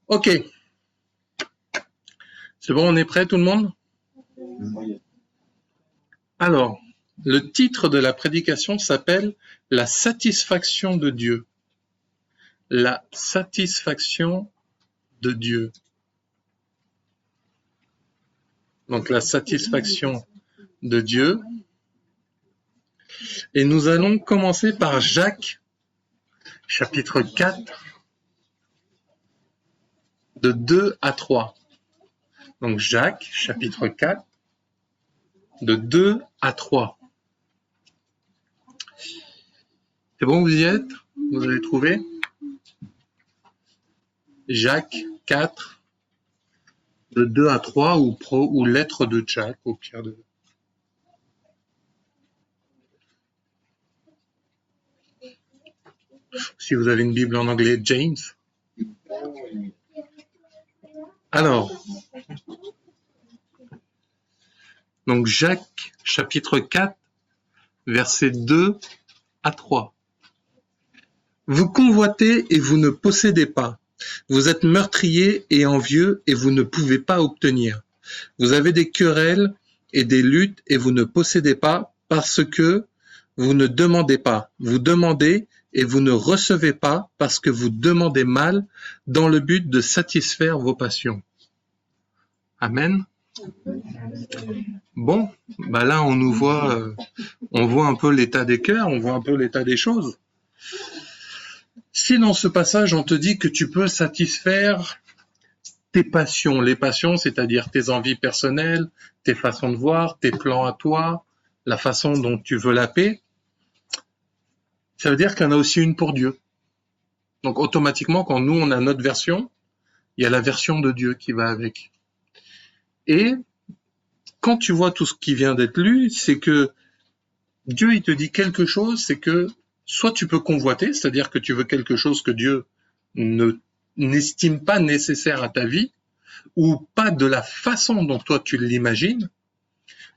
Ok, c'est bon, on est prêt tout le monde? Alors, le titre de la prédication s'appelle « La satisfaction de Dieu ». La satisfaction de Dieu. Donc la satisfaction de Dieu. Et nous allons commencer par Jacques, chapitre 4, de 2 à 3. Donc Jacques, chapitre 4, de 2 à 3. C'est bon, vous y êtes? Vous avez trouvé? Jacques 4, de 2 à 3, ou lettre de Jacques, au pire de... Si vous avez une Bible en anglais, James. Alors, donc Jacques, chapitre 4, versets 2 à 3. Vous convoitez et vous ne possédez pas. Vous êtes meurtriers et envieux et vous ne pouvez pas obtenir. Vous avez des querelles et des luttes et vous ne possédez pas parce que vous ne demandez pas. Vous demandez et vous ne recevez pas parce que vous demandez mal dans le but de satisfaire vos passions. Amen. Bon, bah là on nous voit, on voit un peu l'état des cœurs, on voit un peu l'état des choses. Si dans ce passage on te dit que tu peux satisfaire tes passions, les passions c'est-à-dire tes envies personnelles, tes façons de voir, tes plans à toi, la façon dont tu veux la paix, ça veut dire qu'il y en a aussi une pour Dieu. Donc automatiquement quand nous on a notre version, il y a la version de Dieu qui va avec. Et quand tu vois tout ce qui vient d'être lu, c'est que Dieu il te dit quelque chose, c'est que soit tu peux convoiter, c'est-à-dire que tu veux quelque chose que Dieu n'estime pas nécessaire à ta vie, ou pas de la façon dont toi tu l'imagines,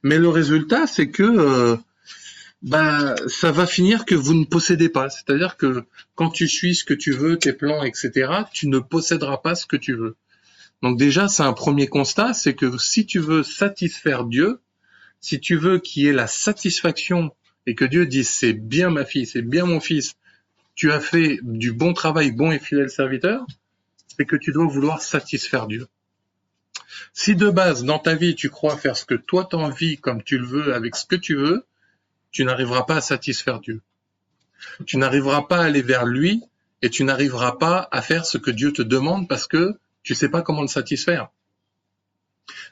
mais le résultat c'est que ça va finir que vous ne possédez pas. C'est-à-dire que quand tu suis ce que tu veux, tes plans, etc., tu ne posséderas pas ce que tu veux. Donc déjà, c'est un premier constat, c'est que si tu veux satisfaire Dieu, si tu veux qu'il y ait la satisfaction et que Dieu dise « c'est bien ma fille, c'est bien mon fils, tu as fait du bon travail, bon et fidèle serviteur », c'est que tu dois vouloir satisfaire Dieu. Si de base, dans ta vie, tu crois faire ce que toi t'as envie, comme tu le veux, avec ce que tu veux, tu n'arriveras pas à satisfaire Dieu. Tu n'arriveras pas à aller vers lui et tu n'arriveras pas à faire ce que Dieu te demande parce que tu sais pas comment le satisfaire.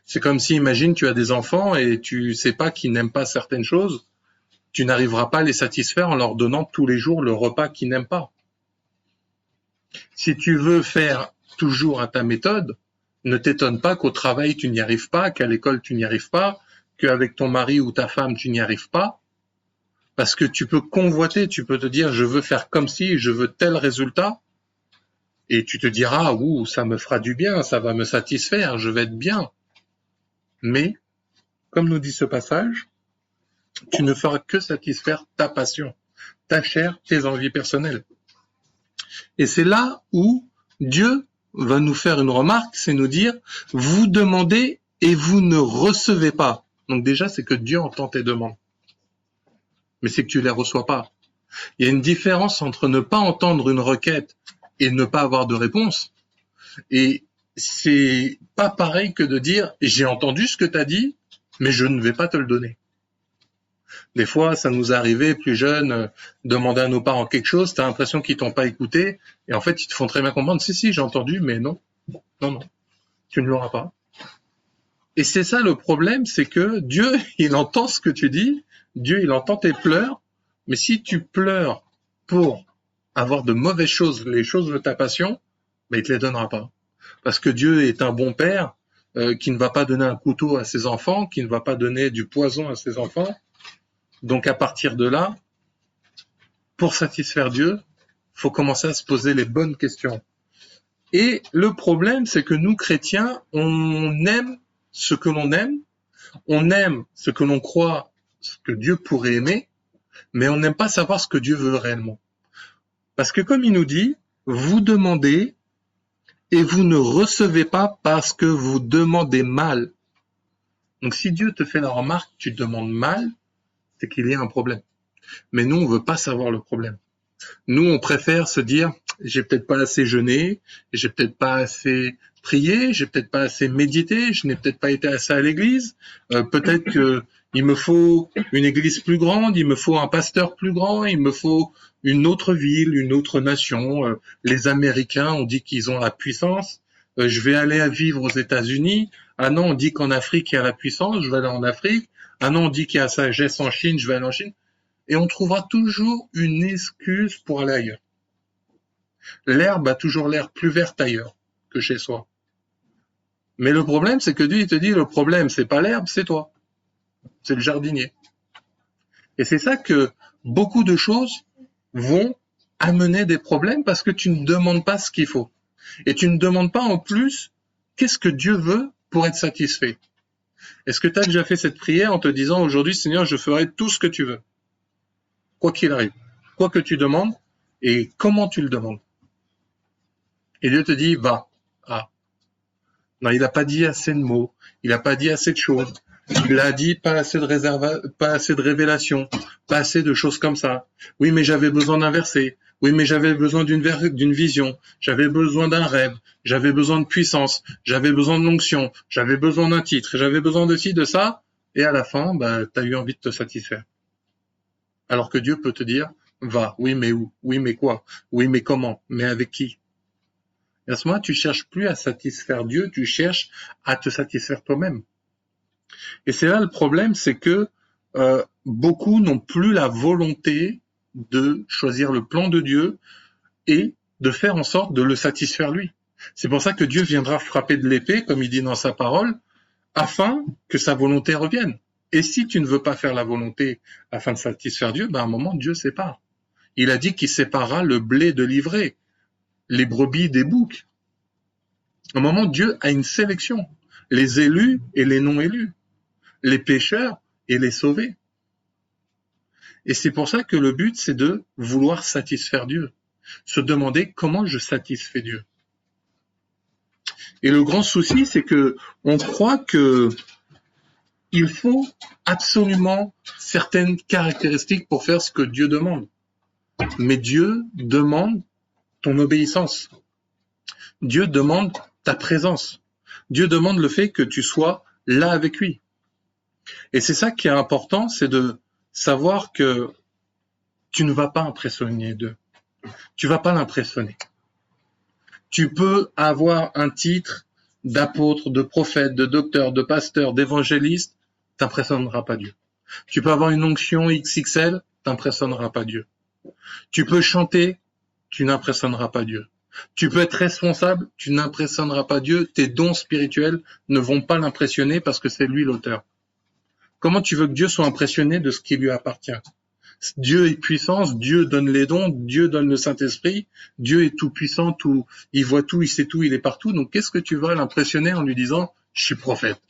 C'est comme si, imagine, tu as des enfants et tu sais pas qu'ils n'aiment pas certaines choses, tu n'arriveras pas à les satisfaire en leur donnant tous les jours le repas qu'ils n'aiment pas. Si tu veux faire toujours à ta méthode, ne t'étonne pas qu'au travail tu n'y arrives pas, qu'à l'école tu n'y arrives pas, qu'avec ton mari ou ta femme tu n'y arrives pas, parce que tu peux convoiter, tu peux te dire je veux faire comme si, je veux tel résultat, et tu te diras ouh, ça me fera du bien, ça va me satisfaire, je vais être bien. Mais, comme nous dit ce passage, tu ne feras que satisfaire ta passion, ta chair, tes envies personnelles. Et c'est là où Dieu va nous faire une remarque, c'est nous dire vous demandez et vous ne recevez pas. Donc déjà, c'est que Dieu entend tes demandes. Mais c'est que tu les reçois pas. Il y a une différence entre ne pas entendre une requête et ne pas avoir de réponse. Et c'est pas pareil que de dire j'ai entendu ce que tu as dit, mais je ne vais pas te le donner. Des fois, ça nous est arrivé plus jeunes, demander à nos parents quelque chose, tu as l'impression qu'ils t'ont pas écouté, et en fait, ils te font très bien comprendre, si, j'ai entendu, mais non, tu ne l'auras pas. Et c'est ça le problème, c'est que Dieu, il entend ce que tu dis, Dieu, il entend tes pleurs, mais si tu pleures pour avoir de mauvaises choses, les choses de ta passion, il te les donnera pas. Parce que Dieu est un bon père qui ne va pas donner un couteau à ses enfants, qui ne va pas donner du poison à ses enfants. Donc à partir de là, pour satisfaire Dieu, faut commencer à se poser les bonnes questions. Et le problème, c'est que nous, chrétiens, on aime ce que l'on aime, on aime ce que l'on croit, ce que Dieu pourrait aimer, mais on n'aime pas savoir ce que Dieu veut réellement. Parce que comme il nous dit, vous demandez et vous ne recevez pas parce que vous demandez mal. Donc si Dieu te fait la remarque, tu demandes mal, c'est qu'il y a un problème. Mais nous, on veut pas savoir le problème. Nous, on préfère se dire, j'ai peut-être pas assez jeûné, j'ai peut-être pas assez prié, j'ai peut-être pas assez médité, je n'ai peut-être pas été assez à l'église, peut-être que il me faut une église plus grande, il me faut un pasteur plus grand, il me faut une autre ville, une autre nation. Les Américains, on dit qu'ils ont la puissance. Je vais aller à vivre aux États-Unis. Ah non, on dit qu'en Afrique, il y a la puissance, je vais aller en Afrique. Ah non, on dit qu'il y a la sagesse en Chine, je vais aller en Chine. Et on trouvera toujours une excuse pour aller ailleurs. L'herbe a toujours l'air plus verte ailleurs que chez soi. Mais le problème, c'est que Dieu, il te dit, le problème, c'est pas l'herbe, c'est toi. C'est le jardinier. Et c'est ça que beaucoup de choses vont amener des problèmes parce que tu ne demandes pas ce qu'il faut. Et tu ne demandes pas en plus qu'est-ce que Dieu veut pour être satisfait. Est-ce que tu as déjà fait cette prière en te disant aujourd'hui, Seigneur, je ferai tout ce que tu veux, quoi qu'il arrive, quoi que tu demandes et comment tu le demandes. Et Dieu te dit, va. Ah. Non, il n'a pas dit assez de mots, il n'a pas dit assez de choses. Il a dit pas assez de révélations, pas assez de choses comme ça. Oui, mais j'avais besoin d'un verset. Oui, mais j'avais besoin d'une vision. J'avais besoin d'un rêve. J'avais besoin de puissance. J'avais besoin de l'onction. J'avais besoin d'un titre. J'avais besoin de ci, de ça. Et à la fin, t'as eu envie de te satisfaire. Alors que Dieu peut te dire, va. Oui, mais où? Oui, mais quoi? Oui, mais comment? Mais avec qui? Et à ce moment-là, tu cherches plus à satisfaire Dieu, tu cherches à te satisfaire toi-même. Et c'est là le problème, c'est que beaucoup n'ont plus la volonté de choisir le plan de Dieu et de faire en sorte de le satisfaire lui. C'est pour ça que Dieu viendra frapper de l'épée, comme il dit dans sa parole, afin que sa volonté revienne. Et si tu ne veux pas faire la volonté afin de satisfaire Dieu, à un moment, Dieu sépare. Il a dit qu'il séparera le blé de l'ivraie, les brebis des boucs. À un moment, Dieu a une sélection. Les élus et les non-élus. Les pécheurs et les sauvés. Et c'est pour ça que le but, c'est de vouloir satisfaire Dieu. Se demander comment je satisfais Dieu. Et le grand souci, c'est que on croit que il faut absolument certaines caractéristiques pour faire ce que Dieu demande. Mais Dieu demande ton obéissance. Dieu demande ta présence. Dieu demande le fait que tu sois là avec lui. Et c'est ça qui est important, c'est de savoir que tu ne vas pas impressionner Dieu. Tu vas pas l'impressionner. Tu peux avoir un titre d'apôtre, de prophète, de docteur, de pasteur, d'évangéliste, t'impressionneras pas Dieu. Tu peux avoir une onction XXL, t'impressionneras pas Dieu. Tu peux chanter, tu n'impressionneras pas Dieu. Tu peux être responsable, tu n'impressionneras pas Dieu. Tes dons spirituels ne vont pas l'impressionner parce que c'est lui l'auteur. Comment tu veux que Dieu soit impressionné de ce qui lui appartient? Dieu est puissance, Dieu donne les dons, Dieu donne le Saint-Esprit, Dieu est tout puissant, tout, il voit tout, il sait tout, il est partout. Donc qu'est-ce que tu vas l'impressionner en lui disant je suis prophète?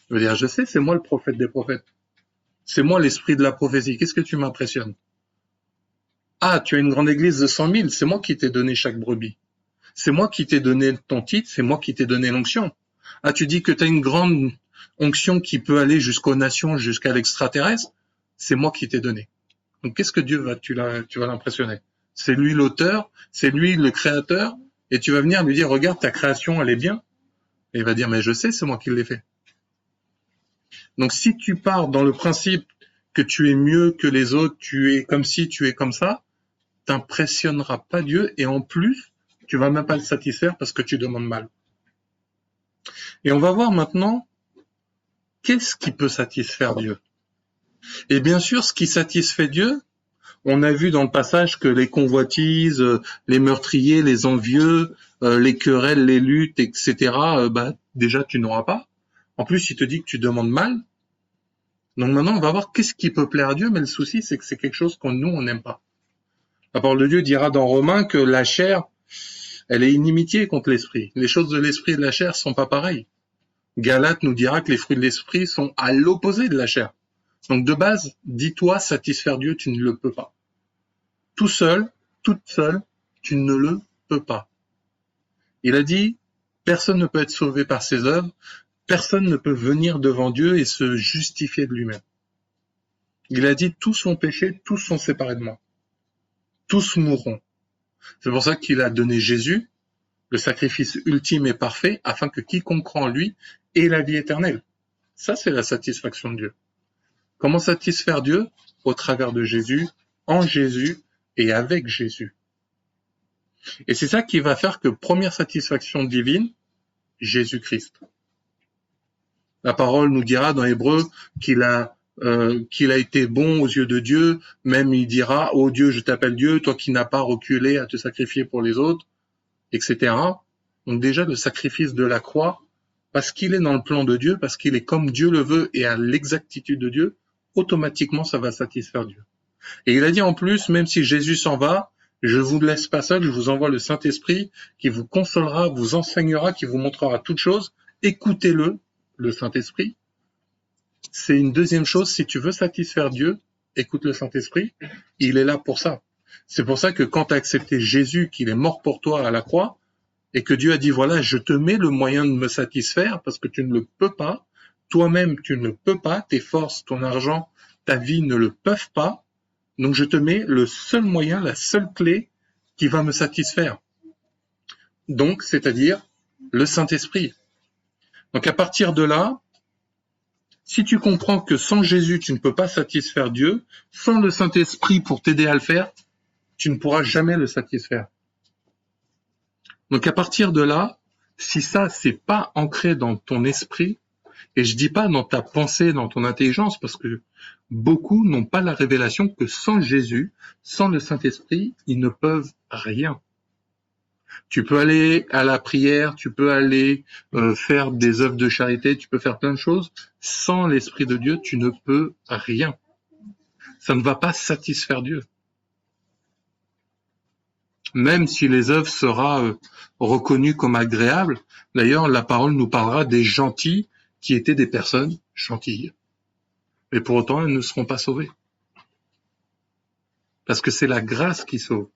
Je veux dire, je sais, c'est moi le prophète des prophètes. C'est moi l'esprit de la prophétie. Qu'est-ce que tu m'impressionnes? Ah, tu as une grande église de 100 000, c'est moi qui t'ai donné chaque brebis. C'est moi qui t'ai donné ton titre, c'est moi qui t'ai donné l'onction. Ah, tu dis que tu as une grande onction qui peut aller jusqu'aux nations, jusqu'à l'extraterrestre, c'est moi qui t'ai donné. Donc qu'est-ce que Dieu tu vas l'impressionner? C'est lui l'auteur, c'est lui le créateur, et tu vas venir lui dire regarde ta création, elle est bien. Et il va dire mais je sais, c'est moi qui l'ai fait. Donc si tu pars dans le principe que tu es mieux que les autres, tu es comme ci, tu es comme ça, t'impressionneras pas Dieu et en plus, tu vas même pas le satisfaire parce que tu demandes mal. Et on va voir maintenant qu'est-ce qui peut satisfaire Dieu. Et bien sûr, ce qui satisfait Dieu, on a vu dans le passage que les convoitises, les meurtriers, les envieux, les querelles, les luttes, etc., déjà tu n'auras pas. En plus, il te dit que tu demandes mal. Donc maintenant, on va voir qu'est-ce qui peut plaire à Dieu, mais le souci, c'est que c'est quelque chose qu'on nous, on n'aime pas. La parole de Dieu dira dans Romains que la chair, elle est inimitié contre l'esprit. Les choses de l'esprit et de la chair sont pas pareilles. Galates nous dira que les fruits de l'esprit sont à l'opposé de la chair. Donc de base, dis-toi, satisfaire Dieu, tu ne le peux pas. Tout seul, toute seule, tu ne le peux pas. Il a dit, Personne ne peut être sauvé par ses œuvres. Personne ne peut venir devant Dieu et se justifier de lui-même. Il a dit, tous sont péchés, tous sont séparés de moi. Tous mourront. C'est pour ça qu'il a donné Jésus, le sacrifice ultime et parfait, afin que quiconque croit en lui ait la vie éternelle. Ça, c'est la satisfaction de Dieu. Comment satisfaire Dieu? Au travers de Jésus, en Jésus et avec Jésus. Et c'est ça qui va faire que première satisfaction divine, Jésus-Christ. La parole nous dira dans Hébreux qu'il a été bon aux yeux de Dieu, même il dira « Oh Dieu, je t'appelle Dieu, toi qui n'as pas reculé à te sacrifier pour les autres », etc. Donc déjà le sacrifice de la croix, parce qu'il est dans le plan de Dieu, parce qu'il est comme Dieu le veut et à l'exactitude de Dieu, automatiquement ça va satisfaire Dieu. Et il a dit en plus, même si Jésus s'en va, je vous laisse pas seul, je vous envoie le Saint-Esprit qui vous consolera, vous enseignera, qui vous montrera toutes choses. Écoutez-le, le Saint-Esprit. C'est une deuxième chose, si tu veux satisfaire Dieu, écoute le Saint-Esprit, il est là pour ça. C'est pour ça que quand tu as accepté Jésus, qu'il est mort pour toi à la croix, et que Dieu a dit, voilà, je te mets le moyen de me satisfaire, parce que tu ne le peux pas, toi-même tu ne peux pas, tes forces, ton argent, ta vie ne le peuvent pas, donc je te mets le seul moyen, la seule clé qui va me satisfaire. Donc, c'est-à-dire le Saint-Esprit. Donc à partir de là, si tu comprends que sans Jésus, tu ne peux pas satisfaire Dieu, sans le Saint-Esprit pour t'aider à le faire, tu ne pourras jamais le satisfaire. Donc à partir de là, si ça, c'est pas ancré dans ton esprit, et je dis pas dans ta pensée, dans ton intelligence, parce que beaucoup n'ont pas la révélation que sans Jésus, sans le Saint-Esprit, ils ne peuvent rien. Tu peux aller à la prière, tu peux aller faire des œuvres de charité, tu peux faire plein de choses. Sans l'Esprit de Dieu, tu ne peux rien. Ça ne va pas satisfaire Dieu. Même si les œuvres seront reconnues comme agréables. D'ailleurs, la parole nous parlera des gentils qui étaient des personnes gentilles. Mais pour autant, elles ne seront pas sauvées. Parce que c'est la grâce qui sauve.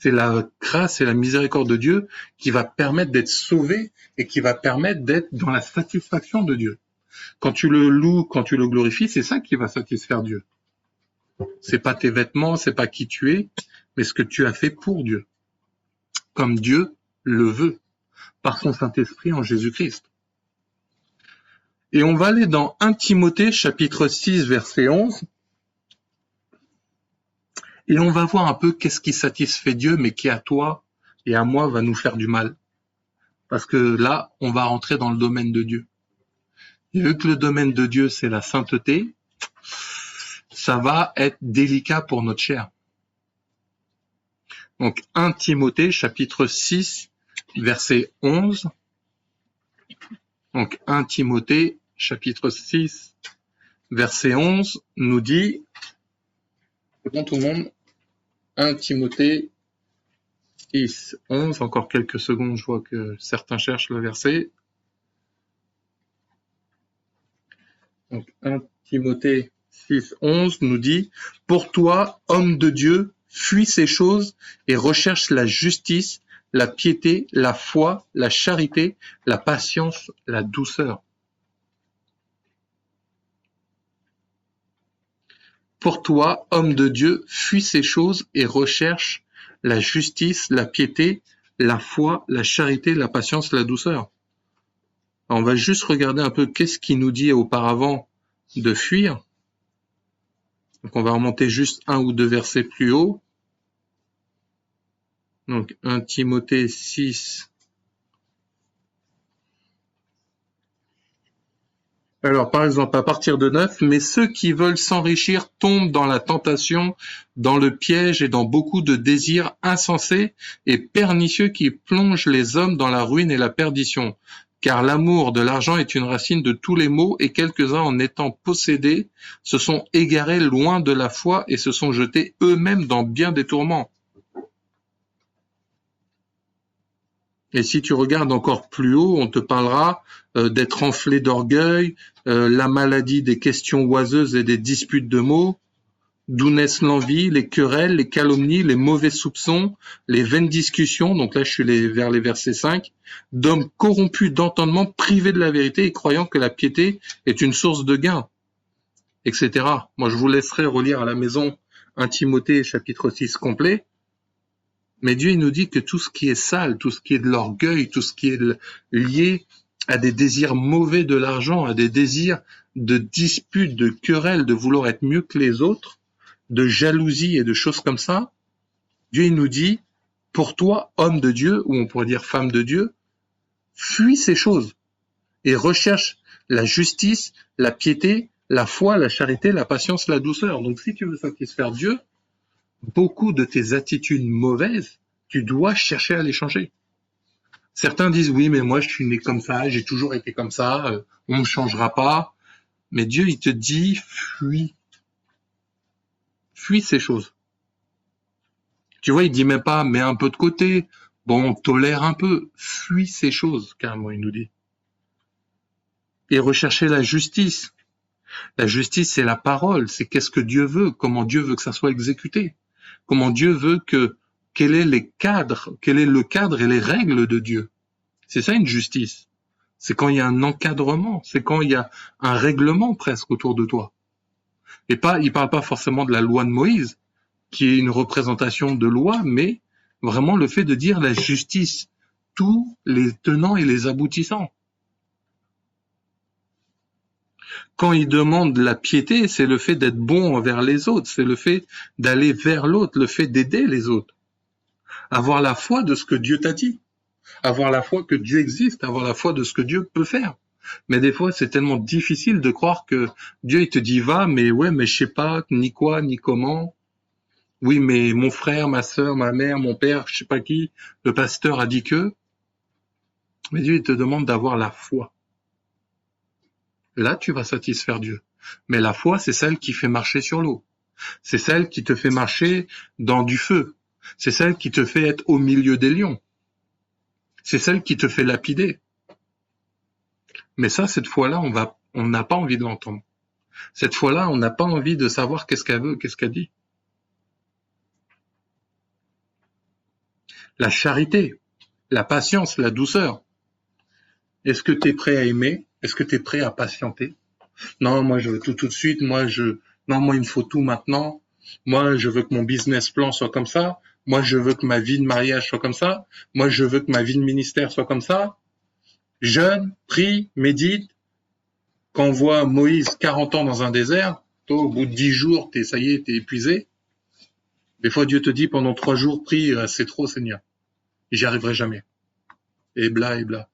C'est la grâce et la miséricorde de Dieu qui va permettre d'être sauvé et qui va permettre d'être dans la satisfaction de Dieu. Quand tu le loues, quand tu le glorifies, c'est ça qui va satisfaire Dieu. C'est pas tes vêtements, c'est pas qui tu es, mais ce que tu as fait pour Dieu. Comme Dieu le veut, par son Saint-Esprit en Jésus-Christ. Et on va aller dans 1 Timothée, chapitre 6, verset 11. Et on va voir un peu qu'est-ce qui satisfait Dieu, mais qui à toi et à moi va nous faire du mal. Parce que là, on va rentrer dans le domaine de Dieu. Et vu que le domaine de Dieu, c'est la sainteté, ça va être délicat pour notre chair. Donc 1 Timothée, chapitre 6, verset 11. Donc 1 Timothée, chapitre 6, verset 11, nous dit, c'est bon tout le monde, 1 Timothée 6, 11, encore quelques secondes, je vois que certains cherchent le verset. Donc 1 Timothée 6, 11 nous dit, « Pour toi, homme de Dieu, fuis ces choses et recherche la justice, la piété, la foi, la charité, la patience, la douceur. » Pour toi, homme de Dieu, fuis ces choses et recherche la justice, la piété, la foi, la charité, la patience, la douceur. Alors, on va juste regarder un peu qu'est-ce qu'il nous dit auparavant de fuir. Donc on va remonter juste un ou deux versets plus haut. Donc 1 Timothée 6. Alors, par exemple, à partir de 9, « Mais ceux qui veulent s'enrichir tombent dans la tentation, dans le piège et dans beaucoup de désirs insensés et pernicieux qui plongent les hommes dans la ruine et la perdition. Car l'amour de l'argent est une racine de tous les maux et quelques-uns en étant possédés se sont égarés loin de la foi et se sont jetés eux-mêmes dans bien des tourments. » Et si tu regardes encore plus haut, on te parlera d'être enflé d'orgueil, la maladie des questions oiseuses et des disputes de mots. d'où naissent l'envie, les querelles, les calomnies, les mauvais soupçons, les vaines discussions, donc là je suis vers les versets 5, d'hommes corrompus d'entendement, privés de la vérité et croyant que la piété est une source de gain, etc. Moi je vous laisserai relire à la maison 1 Timothée chapitre 6 complet, mais Dieu il nous dit que tout ce qui est sale, tout ce qui est de l'orgueil, tout ce qui est lié à des désirs mauvais de l'argent, à des désirs de disputes, de querelles, de vouloir être mieux que les autres, de jalousie et de choses comme ça, Dieu il nous dit, pour toi, homme de Dieu, ou on pourrait dire femme de Dieu, fuis ces choses et recherche la justice, la piété, la foi, la charité, la patience, la douceur. Donc si tu veux satisfaire Dieu, beaucoup de tes attitudes mauvaises, tu dois chercher à les changer. Certains disent, oui, mais moi je suis né comme ça, j'ai toujours été comme ça, on ne me changera pas. Mais Dieu, il te dit, fuis. Fuis ces choses. Tu vois, il dit même pas, mets un peu de côté, bon, tolère un peu, fuis ces choses, carrément, il nous dit. Et rechercher la justice. La justice, c'est la parole, c'est qu'est-ce que Dieu veut, comment Dieu veut que ça soit exécuté, comment Dieu veut quel est le cadre et les règles de Dieu. C'est ça une justice. C'est quand il y a un encadrement, c'est quand il y a un règlement presque autour de toi. Et il parle pas forcément de la loi de Moïse, qui est une représentation de loi, mais vraiment le fait de dire la justice, tous les tenants et les aboutissants. Quand il demande la piété, c'est le fait d'être bon envers les autres, c'est le fait d'aller vers l'autre, le fait d'aider les autres. Avoir la foi de ce que Dieu t'a dit, avoir la foi que Dieu existe, avoir la foi de ce que Dieu peut faire. Mais des fois, c'est tellement difficile de croire que Dieu, il te dit va, mais ouais, mais je sais pas ni quoi, ni comment. Oui, mais mon frère, ma sœur, ma mère, mon père, je sais pas qui, le pasteur a dit que. Mais Dieu, il te demande d'avoir la foi. Là, tu vas satisfaire Dieu. Mais la foi, c'est celle qui fait marcher sur l'eau. C'est celle qui te fait marcher dans du feu. C'est celle qui te fait être au milieu des lions. C'est celle qui te fait lapider. Mais ça, cette fois-là, on n'a pas envie de l'entendre. Cette fois-là, on n'a pas envie de savoir qu'est-ce qu'elle veut, qu'est-ce qu'elle dit. La charité, la patience, la douceur. Est-ce que tu es prêt à aimer? Est-ce que tu es prêt à patienter? Non, moi je veux tout de suite, moi il me faut tout maintenant. Moi je veux que mon business plan soit comme ça. Moi je veux que ma vie de mariage soit comme ça. Moi je veux que ma vie de ministère soit comme ça. Jeûne, prie, médite. Quand on voit Moïse 40 ans dans un désert, toi au bout de 10 jours, t'es épuisé. Des fois Dieu te dit pendant 3 jours, prie, c'est trop Seigneur. J'y arriverai jamais. Et bla et bla.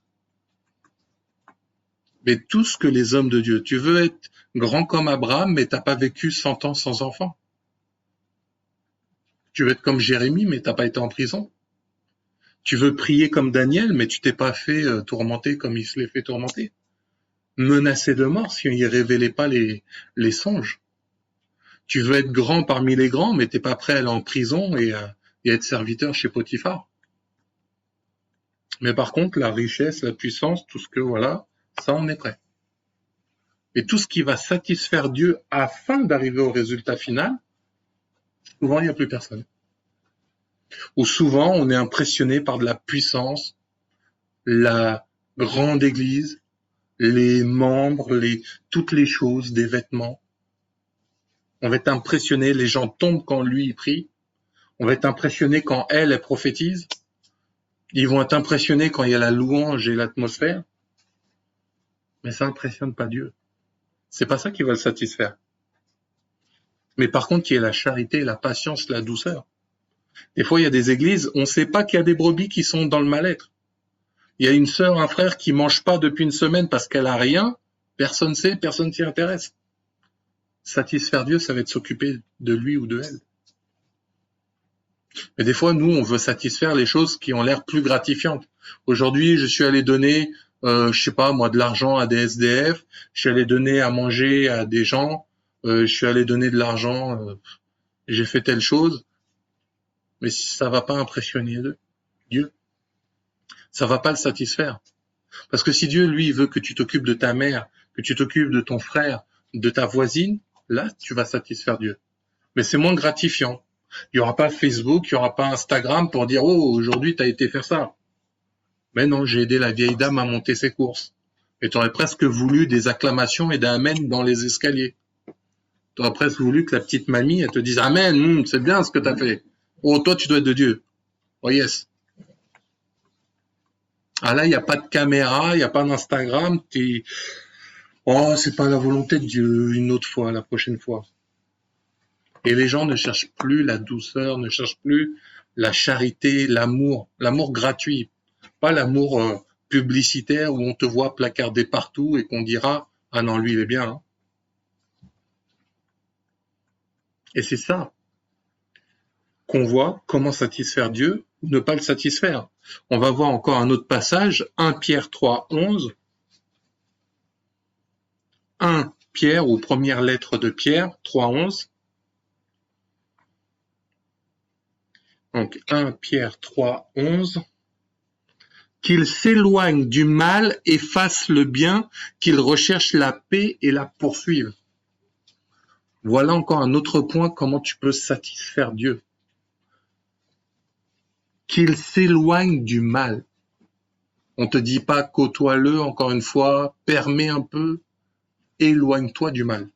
Mais tout ce que les hommes de Dieu, tu veux être grand comme Abraham, mais t'as pas vécu 100 ans sans enfant. Tu veux être comme Jérémie, mais t'as pas été en prison. Tu veux prier comme Daniel, mais tu t'es pas fait tourmenter comme il se l'est fait tourmenter. Menacé de mort si on y révélait pas les songes. Tu veux être grand parmi les grands, mais t'es pas prêt à aller en prison et être serviteur chez Potiphar. Mais par contre, la richesse, la puissance, tout ce que voilà, ça on est prêt. Et tout ce qui va satisfaire Dieu afin d'arriver au résultat final, souvent il n'y a plus personne. Ou souvent on est impressionné par de la puissance, la grande église, les membres, toutes les choses, des vêtements. On va être impressionné, les gens tombent quand lui il prie. On va être impressionné quand elle prophétise. Ils vont être impressionnés quand il y a la louange et l'atmosphère. Mais ça impressionne pas Dieu. C'est pas ça qui va le satisfaire. Mais par contre, il y a la charité, la patience, la douceur. Des fois, il y a des églises, on ne sait pas qu'il y a des brebis qui sont dans le mal-être. Il y a une sœur, un frère qui mange pas depuis une semaine parce qu'elle a rien. Personne ne sait, personne s'y intéresse. Satisfaire Dieu, ça va être s'occuper de lui ou de elle. Mais des fois, nous, on veut satisfaire les choses qui ont l'air plus gratifiantes. Aujourd'hui, je suis allé donner, je sais pas moi, de l'argent à des SDF. Je suis allé donner à manger à des gens. Je suis allé donner de l'argent. J'ai fait telle chose. Mais si ça va pas impressionner Dieu, ça va pas le satisfaire. Parce que si Dieu, lui, veut que tu t'occupes de ta mère, que tu t'occupes de ton frère, de ta voisine, là, tu vas satisfaire Dieu. Mais c'est moins gratifiant. Il n'y aura pas Facebook, il n'y aura pas Instagram pour dire oh aujourd'hui tu as été faire ça. Mais non, j'ai aidé la vieille dame à monter ses courses. Et tu aurais presque voulu des acclamations et d'un amen dans les escaliers. Tu aurais presque voulu que la petite mamie elle te dise amen, c'est bien ce que tu as fait. Oh toi tu dois être de Dieu. Oh yes. Ah là il n'y a pas de caméra, il n'y a pas d'Instagram. Oh c'est pas la volonté de Dieu. Une autre fois, la prochaine fois. Et les gens ne cherchent plus la douceur, ne cherchent plus la charité, l'amour gratuit, pas l'amour publicitaire où on te voit placardé partout et qu'on dira ah non lui il est bien. Hein. Et c'est ça qu'on voit comment satisfaire Dieu ou ne pas le satisfaire. On va voir encore un autre passage, 1 Pierre 3, 11. 1 Pierre ou première lettre de Pierre 3, 11. Donc 1 Pierre 3, 11. Qu'il s'éloigne du mal et fasse le bien, qu'il recherche la paix et la poursuive. Voilà encore un autre point, comment tu peux satisfaire Dieu. Qu'il s'éloigne du mal. On te dit pas côtoie-le, encore une fois, permets un peu, éloigne-toi du mal.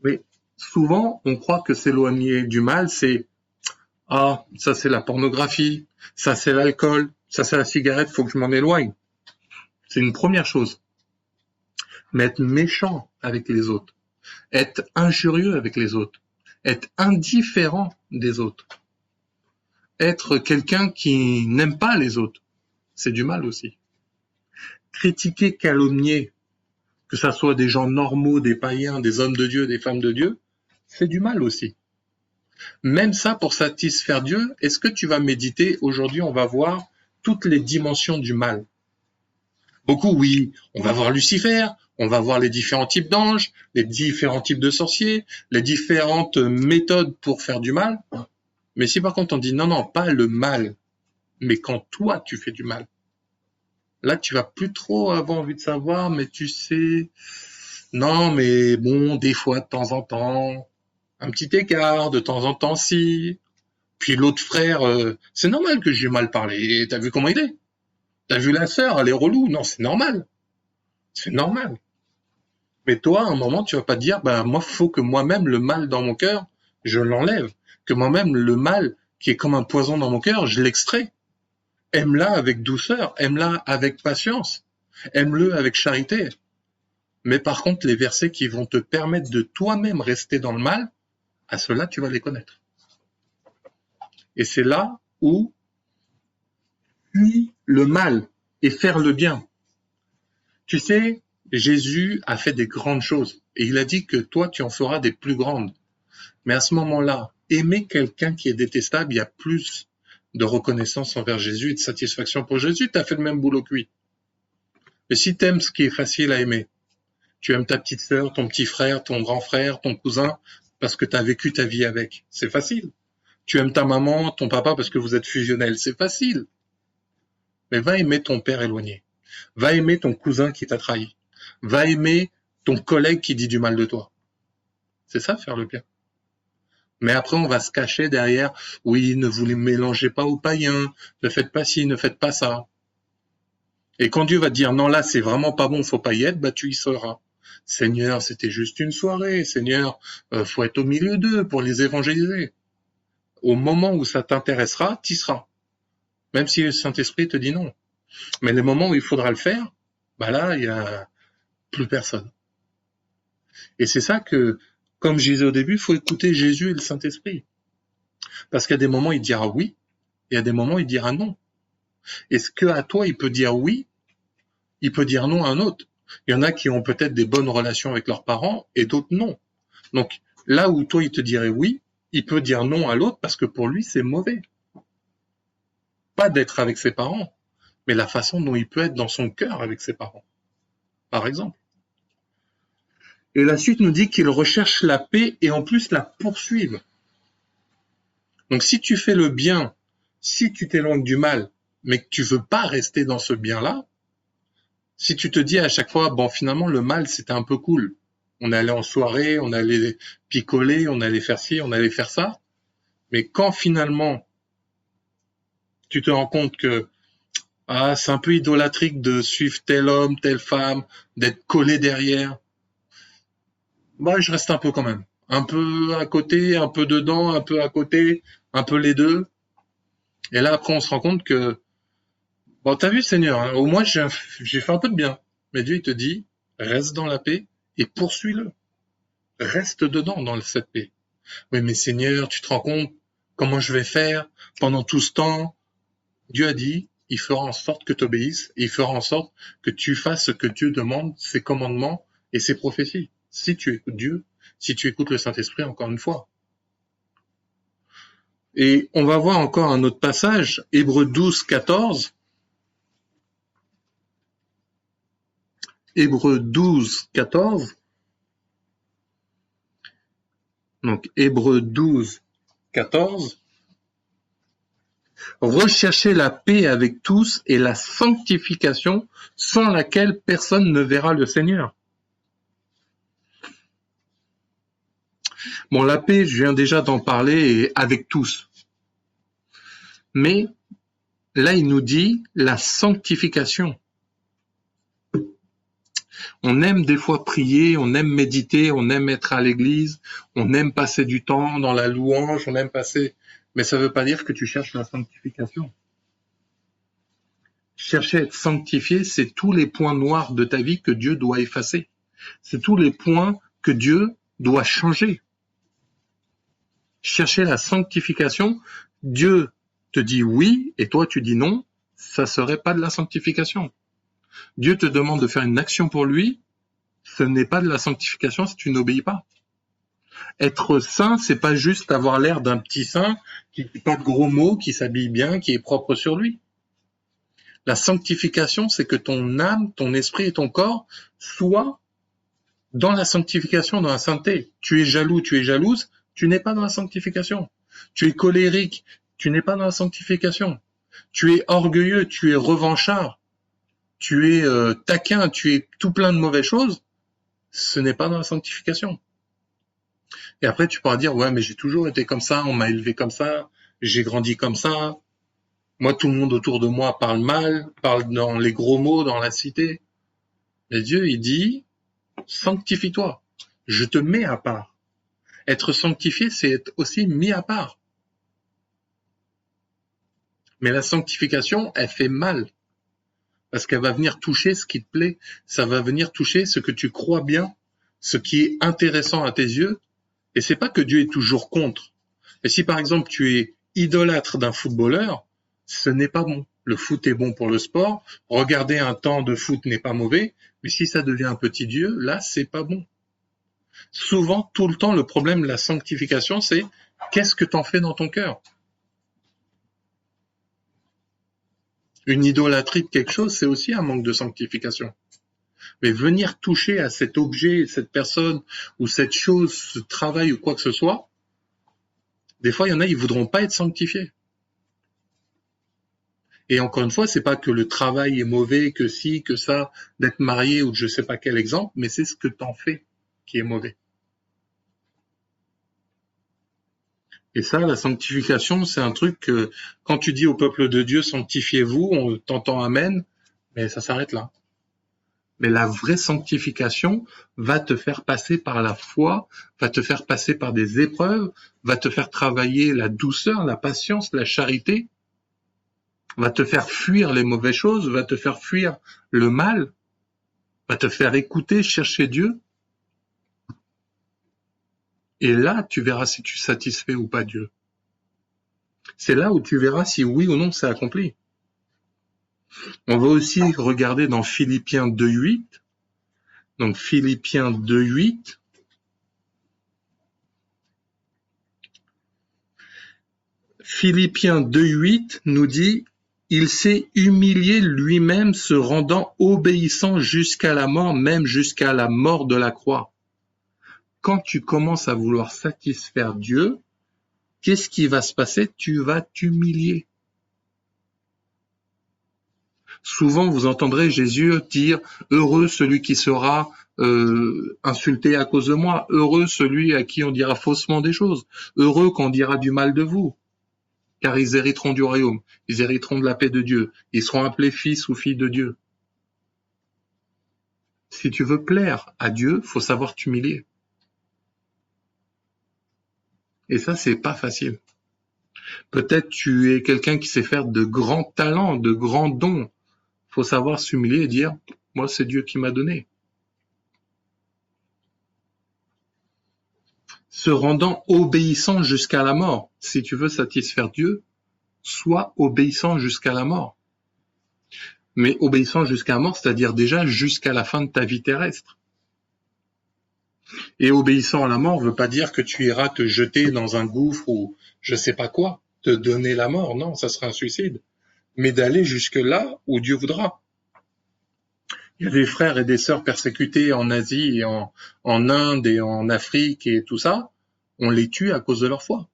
Mais souvent, on croit que s'éloigner du mal, c'est ah, ça c'est la pornographie, ça c'est l'alcool, ça c'est la cigarette, faut que je m'en éloigne. C'est une première chose. Mais être méchant avec les autres, être injurieux avec les autres, être indifférent des autres, être quelqu'un qui n'aime pas les autres, c'est du mal aussi. Critiquer, calomnier, que ça soit des gens normaux, des païens, des hommes de Dieu, des femmes de Dieu, c'est du mal aussi. Même ça, pour satisfaire Dieu, est-ce que tu vas méditer? Aujourd'hui, on va voir toutes les dimensions du mal. Beaucoup, oui, on va voir Lucifer, on va voir les différents types d'anges, les différents types de sorciers, les différentes méthodes pour faire du mal. Mais si par contre on dit non, non, pas le mal, mais quand toi tu fais du mal, là tu vas plus trop avoir envie de savoir, mais tu sais, non, mais bon, des fois de temps en temps, un petit écart, de temps en temps si. Puis l'autre frère, c'est normal que j'ai mal parlé. T'as vu comment il est? T'as vu la sœur, elle est relou. Non, c'est normal. C'est normal. Mais toi, à un moment, tu vas pas te dire, bah moi, faut que moi-même le mal dans mon cœur, je l'enlève. Que moi-même le mal qui est comme un poison dans mon cœur, je l'extrais. Aime-la avec douceur, aime-la avec patience, aime-le avec charité. Mais par contre, les versets qui vont te permettre de toi-même rester dans le mal, à cela tu vas les connaître. Et c'est là où fuir le mal et faire le bien. Tu sais, Jésus a fait des grandes choses et il a dit que toi, tu en feras des plus grandes. Mais à ce moment-là, aimer quelqu'un qui est détestable, il y a plus de reconnaissance envers Jésus et de satisfaction pour Jésus. Tu as fait le même boulot que lui. Mais si tu aimes ce qui est facile à aimer, tu aimes ta petite sœur, ton petit frère, ton grand frère, ton cousin, parce que tu as vécu ta vie avec, c'est facile. Tu aimes ta maman, ton papa parce que vous êtes fusionnels, c'est facile. Mais va aimer ton père éloigné. Va aimer ton cousin qui t'a trahi. Va aimer ton collègue qui dit du mal de toi. C'est ça, faire le bien. Mais après, on va se cacher derrière, oui, ne vous les mélangez pas aux païens, ne faites pas ci, ne faites pas ça. Et quand Dieu va te dire, non, là, c'est vraiment pas bon, faut pas y être, bah, tu y seras. Seigneur, c'était juste une soirée. Seigneur, faut être au milieu d'eux pour les évangéliser. Au moment où ça t'intéressera, t'y seras. Même si le Saint-Esprit te dit non. Mais les moments où il faudra le faire, bah là, il y a plus personne. Et c'est ça que, comme je disais au début, il faut écouter Jésus et le Saint-Esprit. Parce qu'à des moments, il dira oui, et à des moments, il dira non. Est-ce qu'à toi, il peut dire oui, il peut dire non à un autre. Il y en a qui ont peut-être des bonnes relations avec leurs parents, et d'autres non. Donc, là où toi, il te dirait oui, il peut dire non à l'autre parce que pour lui, c'est mauvais. Pas d'être avec ses parents, mais la façon dont il peut être dans son cœur avec ses parents, par exemple. Et la suite nous dit qu'il recherche la paix et en plus la poursuive. Donc si tu fais le bien, si tu t'éloignes du mal, mais que tu veux pas rester dans ce bien-là, si tu te dis à chaque fois, bon finalement le mal c'était un peu cool, On allait en soirée, on allait picoler, on allait faire ci, on allait faire ça. Mais quand finalement, tu te rends compte que c'est un peu idolâtrique de suivre tel homme, telle femme, d'être collé derrière, je reste un peu quand même. Un peu à côté, un peu dedans, un peu à côté, un peu les deux. Et là, après, on se rend compte que, t'as vu, Seigneur, hein, au moins, j'ai fait un peu de bien. Mais Dieu, il te dit, reste dans la paix et poursuis-le. Reste dedans, dans cette paix. Oui, mais Seigneur, tu te rends compte comment je vais faire pendant tout ce temps? Dieu a dit, il fera en sorte que tu obéisses, et il fera en sorte que tu fasses ce que Dieu demande, ses commandements et ses prophéties. Si tu écoutes Dieu, si tu écoutes le Saint-Esprit, encore une fois. Et on va voir encore un autre passage, Hébreux 12, 14. Hébreux 12, 14. Donc, Hébreux 12, 14. Recherchez la paix avec tous et la sanctification sans laquelle personne ne verra le Seigneur. Bon, la paix, je viens déjà d'en parler, et avec tous. Mais là, il nous dit la sanctification. On aime des fois prier, on aime méditer, on aime être à l'église, on aime passer du temps dans la louange, on aime passer... Mais ça ne veut pas dire que tu cherches la sanctification. Chercher à être sanctifié, c'est tous les points noirs de ta vie que Dieu doit effacer. C'est tous les points que Dieu doit changer. Chercher la sanctification, Dieu te dit oui et toi tu dis non, ça serait pas de la sanctification. Dieu te demande de faire une action pour lui, ce n'est pas de la sanctification si tu n'obéis pas. Être saint, c'est pas juste avoir l'air d'un petit saint qui dit pas de gros mots, qui s'habille bien, qui est propre sur lui. La sanctification, c'est que ton âme, ton esprit et ton corps soient dans la sanctification, dans la sainteté. Tu es jaloux, tu es jalouse, tu n'es pas dans la sanctification. Tu es colérique, tu n'es pas dans la sanctification. Tu es orgueilleux, tu es revanchard, tu es taquin, tu es tout plein de mauvaises choses, ce n'est pas dans la sanctification. Et après, tu pourras dire, ouais, mais j'ai toujours été comme ça, on m'a élevé comme ça, j'ai grandi comme ça. Moi, tout le monde autour de moi parle mal, parle dans les gros mots, dans la cité. Mais Dieu, il dit, sanctifie-toi, je te mets à part. Être sanctifié, c'est être aussi mis à part. Mais la sanctification, elle fait mal. Parce qu'elle va venir toucher ce qui te plaît. Ça va venir toucher ce que tu crois bien, ce qui est intéressant à tes yeux. Et c'est pas que Dieu est toujours contre. Et si par exemple tu es idolâtre d'un footballeur, ce n'est pas bon. Le foot est bon pour le sport. Regarder un temps de foot n'est pas mauvais. Mais si ça devient un petit Dieu, là, c'est pas bon. Souvent, tout le temps, le problème de la sanctification, c'est qu'est-ce que t'en fais dans ton cœur? Une idolâtrie de quelque chose, c'est aussi un manque de sanctification. Mais venir toucher à cet objet, cette personne, ou cette chose, ce travail ou quoi que ce soit, des fois, il y en a, ils voudront pas être sanctifiés. Et encore une fois, c'est pas que le travail est mauvais, que si, que ça, d'être marié ou de je sais pas quel exemple, mais c'est ce que t'en fais qui est mauvais. Et ça, la sanctification, c'est un truc que quand tu dis au peuple de Dieu, sanctifiez-vous, on t'entend amen, mais ça s'arrête là. Mais la vraie sanctification va te faire passer par la foi, va te faire passer par des épreuves, va te faire travailler la douceur, la patience, la charité, va te faire fuir les mauvaises choses, va te faire fuir le mal, va te faire écouter, chercher Dieu. Et là, tu verras si tu satisfais ou pas Dieu. C'est là où tu verras si oui ou non c'est accompli. On va aussi regarder dans Philippiens 2.8. Donc Philippiens 2.8. Philippiens 2.8 nous dit « Il s'est humilié lui-même, se rendant obéissant jusqu'à la mort, même jusqu'à la mort de la croix. » Quand tu commences à vouloir satisfaire Dieu, qu'est-ce qui va se passer? Tu vas t'humilier. Souvent, vous entendrez Jésus dire « Heureux celui qui sera insulté à cause de moi. Heureux celui à qui on dira faussement des choses. Heureux qu'on dira du mal de vous. Car ils hériteront du royaume. Ils hériteront de la paix de Dieu. Ils seront appelés fils ou filles de Dieu. Si tu veux plaire à Dieu, faut savoir t'humilier. Et ça, c'est pas facile. Peut-être tu es quelqu'un qui sait faire de grands talents, de grands dons. Faut savoir s'humilier et dire, moi, c'est Dieu qui m'a donné. Se rendant obéissant jusqu'à la mort. Si tu veux satisfaire Dieu, sois obéissant jusqu'à la mort. Mais obéissant jusqu'à la mort, c'est-à-dire déjà jusqu'à la fin de ta vie terrestre. Et obéissant à la mort veut pas dire que tu iras te jeter dans un gouffre ou je sais pas quoi, te donner la mort. Non, ça serait un suicide. Mais d'aller jusque là où Dieu voudra. Il y a des frères et des sœurs persécutés en Asie et en Inde et en Afrique et tout ça. On les tue à cause de leur foi.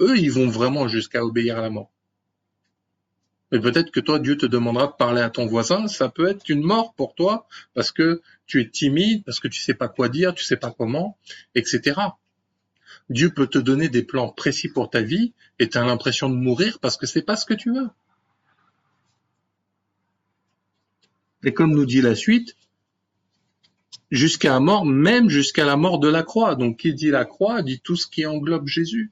Eux, ils vont vraiment jusqu'à obéir à la mort. Mais peut-être que toi, Dieu te demandera de parler à ton voisin. Ça peut être une mort pour toi parce que tu es timide, parce que tu sais pas quoi dire, tu sais pas comment, etc. Dieu peut te donner des plans précis pour ta vie et tu as l'impression de mourir parce que c'est pas ce que tu veux. Et comme nous dit la suite, jusqu'à la mort, même jusqu'à la mort de la croix. Donc qui dit la croix dit tout ce qui englobe Jésus.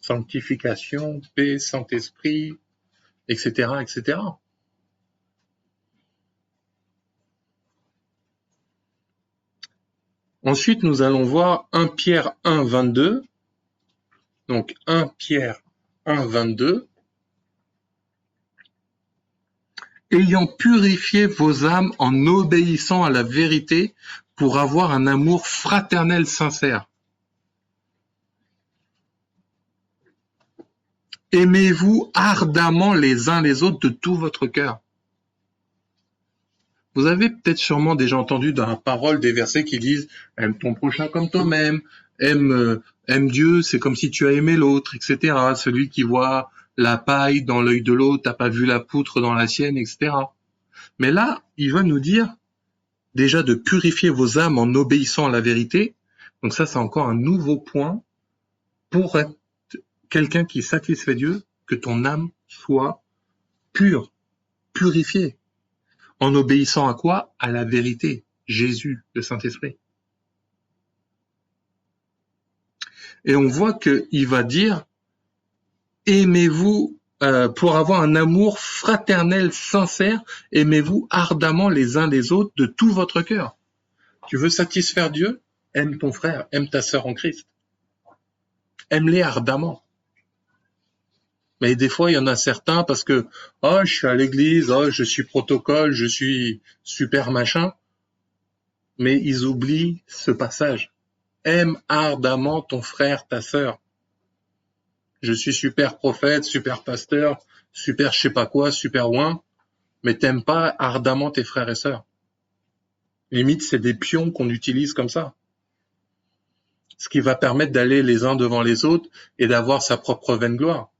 Sanctification, paix, Saint-Esprit, etc., etc. Ensuite, nous allons voir 1 Pierre 1, 22. Donc 1 Pierre 1, 22. Ayant purifié vos âmes en obéissant à la vérité pour avoir un amour fraternel sincère. Aimez-vous ardemment les uns les autres de tout votre cœur. Vous avez peut-être sûrement déjà entendu dans la parole des versets qui disent « Aime ton prochain comme toi-même, aime Dieu, c'est comme si tu as aimé l'autre, etc. » Celui qui voit la paille dans l'œil de l'autre, t'as pas vu la poutre dans la sienne, etc. Mais là, il va nous dire déjà de purifier vos âmes en obéissant à la vérité. Donc ça, c'est encore un nouveau point pour être quelqu'un qui satisfait Dieu, que ton âme soit pure, purifiée. En obéissant à quoi? À la vérité, Jésus, le Saint-Esprit. Et on voit qu'il va dire, aimez-vous, pour avoir un amour fraternel, sincère, aimez-vous ardemment les uns les autres de tout votre cœur. Tu veux satisfaire Dieu? Aime ton frère, aime ta sœur en Christ. Aime-les ardemment. Mais des fois, il y en a certains parce que « Oh, je suis à l'église, oh, je suis protocole, je suis super machin », mais ils oublient ce passage. Aime ardemment ton frère, ta sœur. Je suis super prophète, super pasteur, super je sais pas quoi, super ouin, mais t'aimes pas ardemment tes frères et sœurs. Limite, c'est des pions qu'on utilise comme ça. Ce qui va permettre d'aller les uns devant les autres et d'avoir sa propre vaine gloire.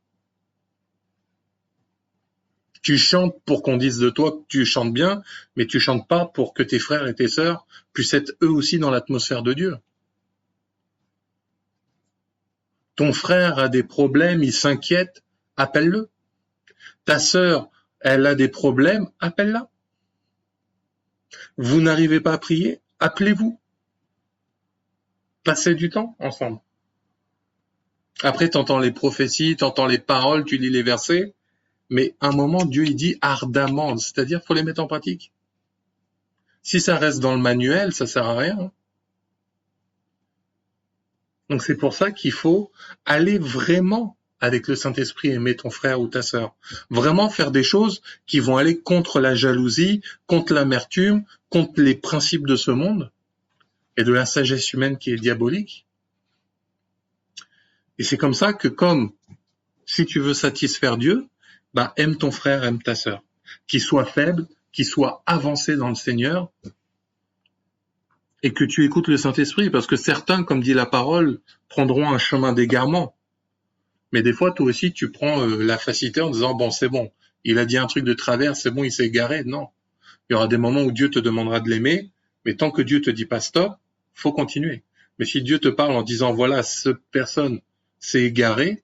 Tu chantes pour qu'on dise de toi que tu chantes bien, mais tu chantes pas pour que tes frères et tes sœurs puissent être eux aussi dans l'atmosphère de Dieu. Ton frère a des problèmes, il s'inquiète, appelle-le. Ta sœur, elle a des problèmes, appelle-la. Vous n'arrivez pas à prier, appelez-vous. Passez du temps ensemble. Après, t'entends les prophéties, t'entends les paroles, tu lis les versets, mais à un moment, Dieu il dit ardemment, c'est-à-dire faut les mettre en pratique. Si ça reste dans le manuel, ça sert à rien. Donc c'est pour ça qu'il faut aller vraiment avec le Saint-Esprit aimer ton frère ou ta sœur. Vraiment faire des choses qui vont aller contre la jalousie, contre l'amertume, contre les principes de ce monde et de la sagesse humaine qui est diabolique. Et c'est comme ça que comme si tu veux satisfaire Dieu, aime ton frère, aime ta sœur. Qu'il soit faible, qu'il soit avancé dans le Seigneur et que tu écoutes le Saint-Esprit parce que certains, comme dit la parole, prendront un chemin d'égarement. Mais des fois, toi aussi, tu prends la facilité en disant « bon, c'est bon, il a dit un truc de travers, c'est bon, il s'est égaré ». Non, il y aura des moments où Dieu te demandera de l'aimer, Mais tant que Dieu te dit pas stop, faut continuer. Mais si Dieu te parle en disant voilà, cette personne s'est égarée,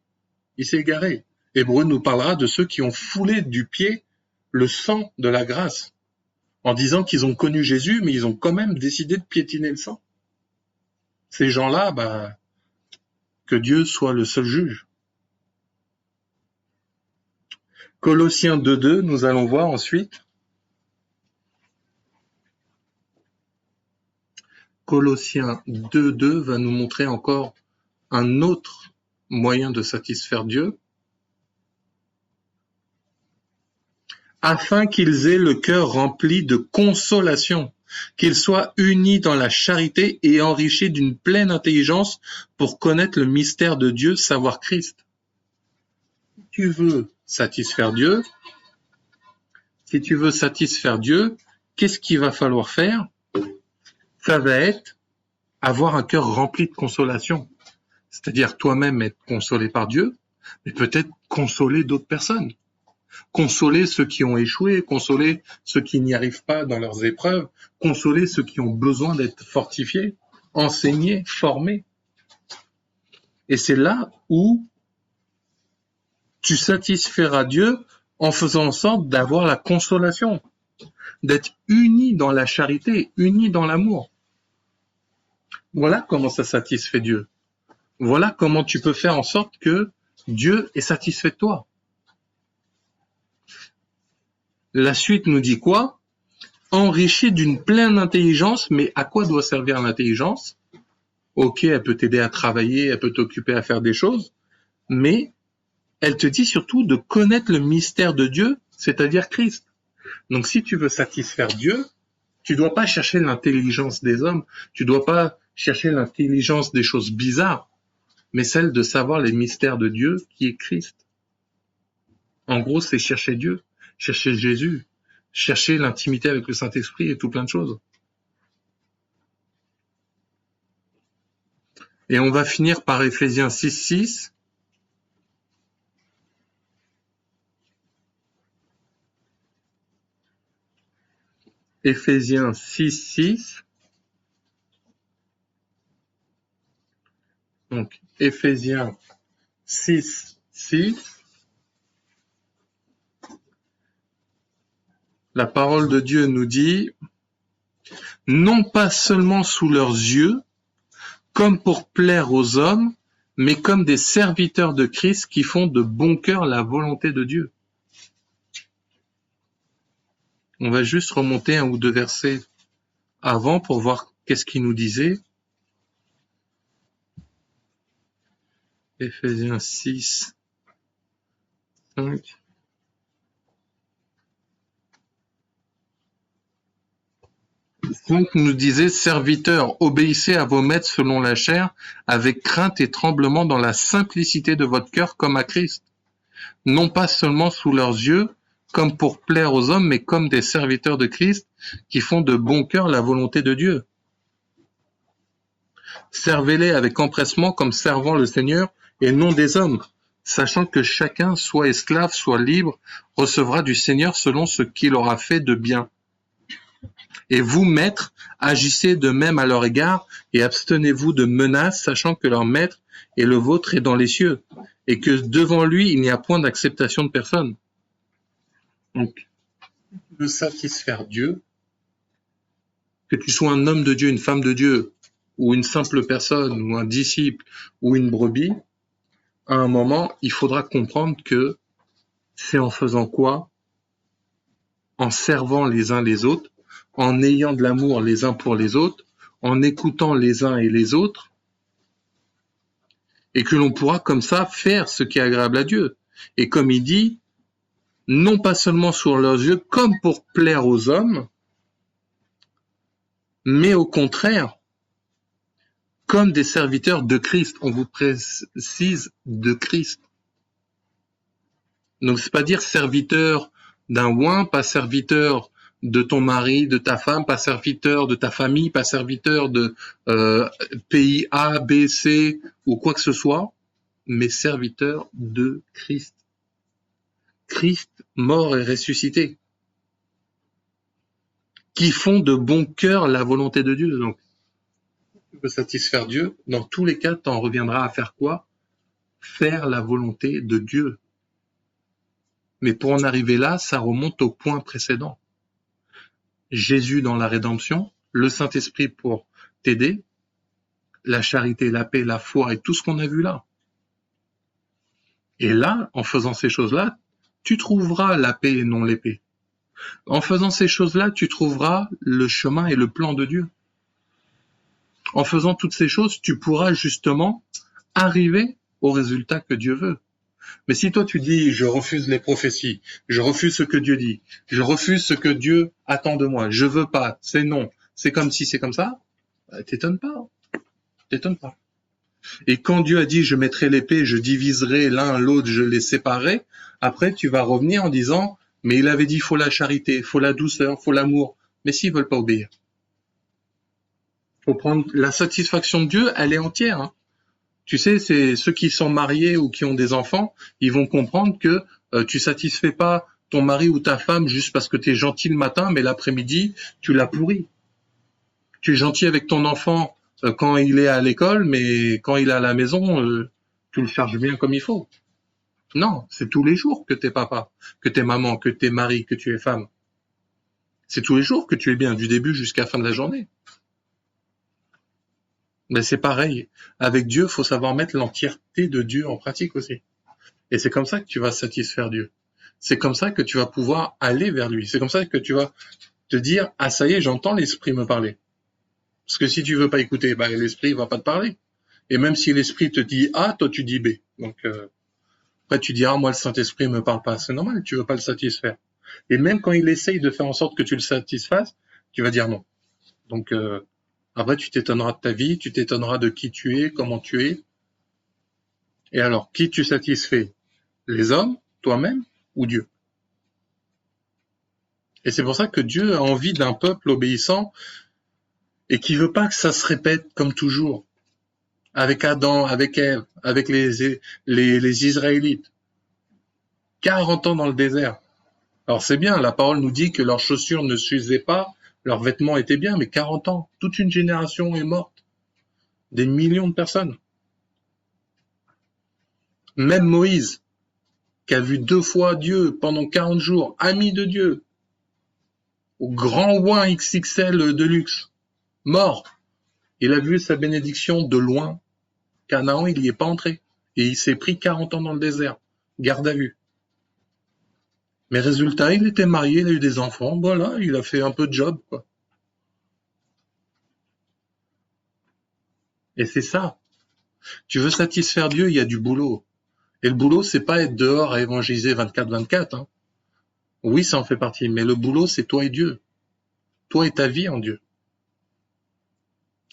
il s'est égaré. Hébreu nous parlera de ceux qui ont foulé du pied le sang de la grâce, en disant qu'ils ont connu Jésus, mais ils ont quand même décidé de piétiner le sang. Ces gens-là, que Dieu soit le seul juge. Colossiens 2.2, nous allons voir ensuite. Colossiens 2.2 va nous montrer encore un autre moyen de satisfaire Dieu. Afin qu'ils aient le cœur rempli de consolation, qu'ils soient unis dans la charité et enrichis d'une pleine intelligence pour connaître le mystère de Dieu, savoir Christ. Si tu veux satisfaire Dieu, qu'est-ce qu'il va falloir faire? Ça va être avoir un cœur rempli de consolation. C'est-à-dire toi-même être consolé par Dieu, mais peut-être consoler d'autres personnes. Consoler ceux qui ont échoué, consoler ceux qui n'y arrivent pas dans leurs épreuves, consoler ceux qui ont besoin d'être fortifiés, enseignés, formés. Et c'est là où tu satisferas Dieu en faisant en sorte d'avoir la consolation, d'être unis dans la charité, unis dans l'amour. Voilà comment ça satisfait Dieu. Voilà comment tu peux faire en sorte que Dieu est satisfait de toi. La suite nous dit quoi? Enrichi d'une pleine intelligence, mais à quoi doit servir l'intelligence? Ok, elle peut t'aider à travailler, elle peut t'occuper à faire des choses, mais elle te dit surtout de connaître le mystère de Dieu, c'est-à-dire Christ. Donc si tu veux satisfaire Dieu, tu dois pas chercher l'intelligence des hommes, tu dois pas chercher l'intelligence des choses bizarres, mais celle de savoir les mystères de Dieu qui est Christ. En gros, c'est chercher Dieu, chercher Jésus, chercher l'intimité avec le Saint-Esprit et tout plein de choses. Et on va finir par Éphésiens 6.6. Éphésiens 6.6. Donc, Éphésiens 6.6. La parole de Dieu nous dit, non pas seulement sous leurs yeux, comme pour plaire aux hommes, mais comme des serviteurs de Christ qui font de bon cœur la volonté de Dieu. On va juste remonter un ou deux versets avant pour voir qu'est-ce qu'il nous disait. Éphésiens 6, 5. Donc nous disait, serviteurs, obéissez à vos maîtres selon la chair, avec crainte et tremblement dans la simplicité de votre cœur comme à Christ. Non pas seulement sous leurs yeux, comme pour plaire aux hommes, mais comme des serviteurs de Christ qui font de bon cœur la volonté de Dieu. Servez-les avec empressement comme servant le Seigneur et non des hommes, sachant que chacun, soit esclave, soit libre, recevra du Seigneur selon ce qu'il aura fait de bien. Et vous, maîtres, agissez de même à leur égard et abstenez-vous de menaces, sachant que leur maître et le vôtre est dans les cieux, et que devant lui, il n'y a point d'acceptation de personne. Donc, tu veux satisfaire Dieu, que tu sois un homme de Dieu, une femme de Dieu, ou une simple personne, ou un disciple, ou une brebis, à un moment, il faudra comprendre que c'est en faisant quoi? En servant les uns les autres, en ayant de l'amour les uns pour les autres, en écoutant les uns et les autres, et que l'on pourra comme ça faire ce qui est agréable à Dieu. Et comme il dit, non pas seulement sur leurs yeux, comme pour plaire aux hommes, mais au contraire, comme des serviteurs de Christ. On vous précise de Christ. Donc c'est pas dire serviteur d'un oin, pas serviteur de ton mari, de ta femme, pas serviteur de ta famille, pas serviteur de pays A, B, C ou quoi que ce soit, mais serviteur de Christ. Christ mort et ressuscité. qui font de bon cœur la volonté de Dieu. Donc, tu veux satisfaire Dieu, dans tous les cas, t'en reviendras à faire quoi? Faire la volonté de Dieu. Mais pour en arriver là, ça remonte au point précédent. Jésus dans la rédemption, le Saint-Esprit pour t'aider, la charité, la paix, la foi et tout ce qu'on a vu là. Et là, en faisant ces choses-là, tu trouveras la paix et non l'épée. En faisant ces choses-là, tu trouveras le chemin et le plan de Dieu. En faisant toutes ces choses, tu pourras justement arriver au résultat que Dieu veut. Mais si toi tu dis, je refuse les prophéties, je refuse ce que Dieu dit, je refuse ce que Dieu attend de moi, je veux pas, c'est non, c'est comme si c'est comme ça, t'étonnes pas. Et quand Dieu a dit, je mettrai l'épée, je diviserai l'un l'autre, je les séparerai, après tu vas revenir en disant, mais il avait dit, faut la charité, faut la douceur, faut l'amour. Mais s'ils veulent pas obéir, faut prendre la satisfaction de Dieu, elle est entière. Hein. Tu sais, c'est ceux qui sont mariés ou qui ont des enfants, ils vont comprendre que tu satisfais pas ton mari ou ta femme juste parce que tu es gentil le matin, mais l'après-midi, tu l'as pourri. Tu es gentil avec ton enfant quand il est à l'école, mais quand il est à la maison, tu le charges bien comme il faut. Non, c'est tous les jours que t'es papa, que t'es maman, que t'es mari, que tu es femme. C'est tous les jours que tu es bien, du début jusqu'à la fin de la journée. Mais c'est pareil. Avec Dieu, faut savoir mettre l'entièreté de Dieu en pratique aussi. Et c'est comme ça que tu vas satisfaire Dieu. C'est comme ça que tu vas pouvoir aller vers lui. C'est comme ça que tu vas te dire, ah ça y est, j'entends l'esprit me parler. Parce que si tu veux pas écouter, bah, l'esprit va pas te parler. Et même si l'esprit te dit A, toi tu dis B. Donc après tu dis, ah moi le Saint-Esprit me parle pas. C'est normal, tu veux pas le satisfaire. Et même quand il essaye de faire en sorte que tu le satisfasses, tu vas dire non. Donc après tu t'étonneras de ta vie, tu t'étonneras de qui tu es, comment tu es. Et alors, qui tu satisfais? Les hommes, toi-même ou Dieu? Et c'est pour ça que Dieu a envie d'un peuple obéissant et qui veut pas que ça se répète comme toujours. Avec Adam, avec Ève, avec les Israélites. 40 ans dans le désert. Alors c'est bien, la parole nous dit que leurs chaussures ne s'usaient pas, leurs vêtements étaient bien, mais 40 ans, toute une génération est morte. Des millions de personnes. Même Moïse, qui a vu 2 fois Dieu pendant 40 jours, ami de Dieu, au grand ouin XXL de luxe, mort. Il a vu sa bénédiction de loin. Canaan, il n'y est pas entré. Et il s'est pris 40 ans dans le désert. Garde à vue. Mais résultat, il était marié, il a eu des enfants. Voilà, il a fait un peu de job, quoi. Et c'est ça. Tu veux satisfaire Dieu, il y a du boulot. Et le boulot, c'est pas être dehors à évangéliser 24/24. Hein. Oui, ça en fait partie. Mais le boulot, c'est toi et Dieu. Toi et ta vie en Dieu.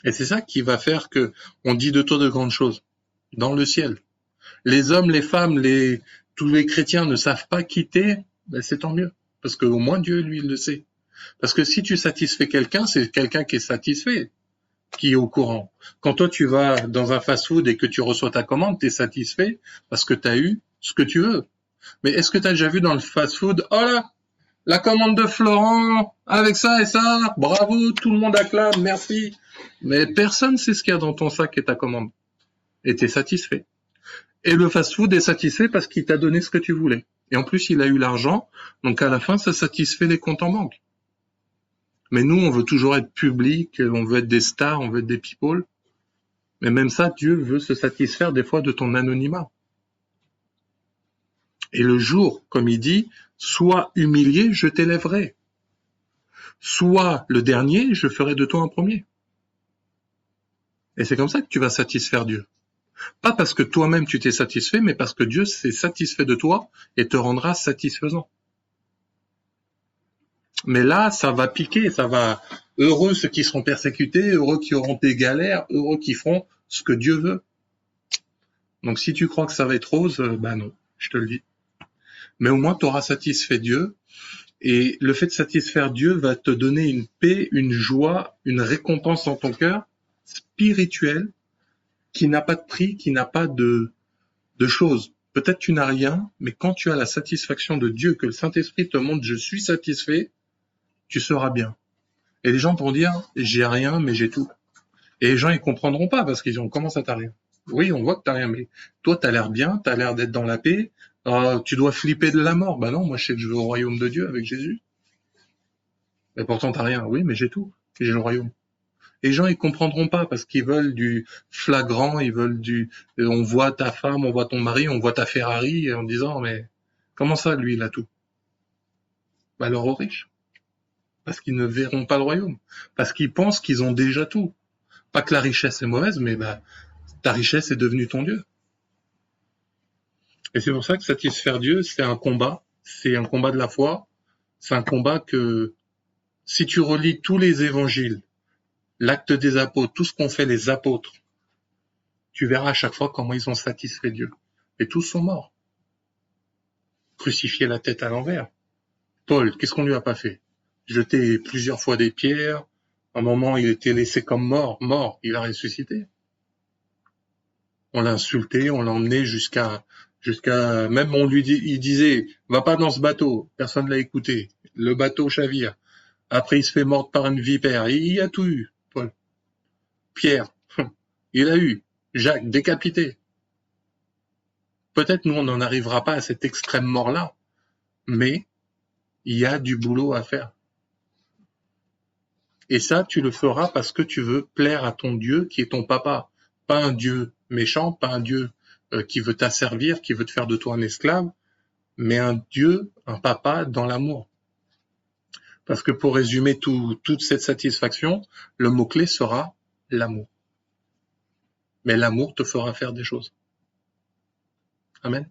Et c'est ça qui va faire que on dit de toi de grandes choses. Dans le ciel. Les hommes, les femmes, tous les chrétiens ne savent pas quitter, ben c'est tant mieux. Parce qu'au moins Dieu, lui, il le sait. Parce que si tu satisfais quelqu'un, c'est quelqu'un qui est satisfait, qui est au courant. Quand toi, tu vas dans un fast-food et que tu reçois ta commande, tu es satisfait parce que tu as eu ce que tu veux. Mais est-ce que tu as déjà vu dans le fast-food, oh là, la commande de Florent, avec ça et ça, bravo, tout le monde acclame, merci. Mais personne sait ce qu'il y a dans ton sac et ta commande. Et tu es satisfait. Et le fast-food est satisfait parce qu'il t'a donné ce que tu voulais. Et en plus, il a eu l'argent, donc à la fin, ça satisfait les comptes en banque. Mais nous, on veut toujours être public, on veut être des stars, on veut être des people. Mais même ça, Dieu veut se satisfaire des fois de ton anonymat. Et le jour, comme il dit, sois humilié, je t'élèverai. Sois le dernier, je ferai de toi un premier. Et c'est comme ça que tu vas satisfaire Dieu. Pas parce que toi-même tu t'es satisfait, mais parce que Dieu s'est satisfait de toi et te rendra satisfaisant. Mais là, ça va piquer, ça va... Heureux ceux qui seront persécutés, heureux qui auront des galères, heureux qui feront ce que Dieu veut. Donc si tu crois que ça va être rose, ben non, je te le dis. Mais au moins tu auras satisfait Dieu, et le fait de satisfaire Dieu va te donner une paix, une joie, une récompense dans ton cœur, spirituelle, qui n'a pas de prix, qui n'a pas de choses. Peut-être tu n'as rien, mais quand tu as la satisfaction de Dieu, que le Saint-Esprit te montre « je suis satisfait », tu seras bien. Et les gens pourront dire, j'ai rien, mais j'ai tout. Et les gens, ils comprendront pas parce qu'ils diront, comment ça t'as rien? Oui, on voit que t'as rien, mais toi, t'as l'air bien, t'as l'air d'être dans la paix. Tu dois flipper de la mort. Bah non, moi, je sais que je vais au royaume de Dieu avec Jésus. Et pourtant, t'as rien. Oui, mais j'ai tout. J'ai le royaume. Les gens, ils comprendront pas parce qu'ils veulent du flagrant, ils veulent on voit ta femme, on voit ton mari, on voit ta Ferrari, en disant, mais comment ça, lui, il a tout? Bah alors aux riches. Parce qu'ils ne verront pas le royaume. Parce qu'ils pensent qu'ils ont déjà tout. Pas que la richesse est mauvaise, mais bah, ta richesse est devenue ton Dieu. Et c'est pour ça que satisfaire Dieu, c'est un combat. C'est un combat de la foi. C'est un combat que, si tu relis tous les évangiles, l'acte des apôtres, tout ce qu'ont fait les apôtres, tu verras à chaque fois comment ils ont satisfait Dieu. Et tous sont morts. Crucifiés la tête à l'envers. Paul, qu'est-ce qu'on lui a pas fait? Jeté plusieurs fois des pierres. À un moment, il était laissé comme mort. Il a ressuscité. On l'a insulté, on l'a emmené même il disait, va pas dans ce bateau. Personne l'a écouté. Le bateau chavire. Après, il se fait mordre par une vipère. Il a tout eu, Paul. Pierre, il a eu. Jacques, décapité. Peut-être nous, on n'en arrivera pas à cette extrême mort-là, mais il y a du boulot à faire. Et ça, tu le feras parce que tu veux plaire à ton Dieu qui est ton papa. Pas un Dieu méchant, pas un Dieu qui veut t'asservir, qui veut te faire de toi un esclave, mais un Dieu, un papa dans l'amour. Parce que pour résumer toute cette satisfaction, le mot-clé sera l'amour. Mais l'amour te fera faire des choses. Amen.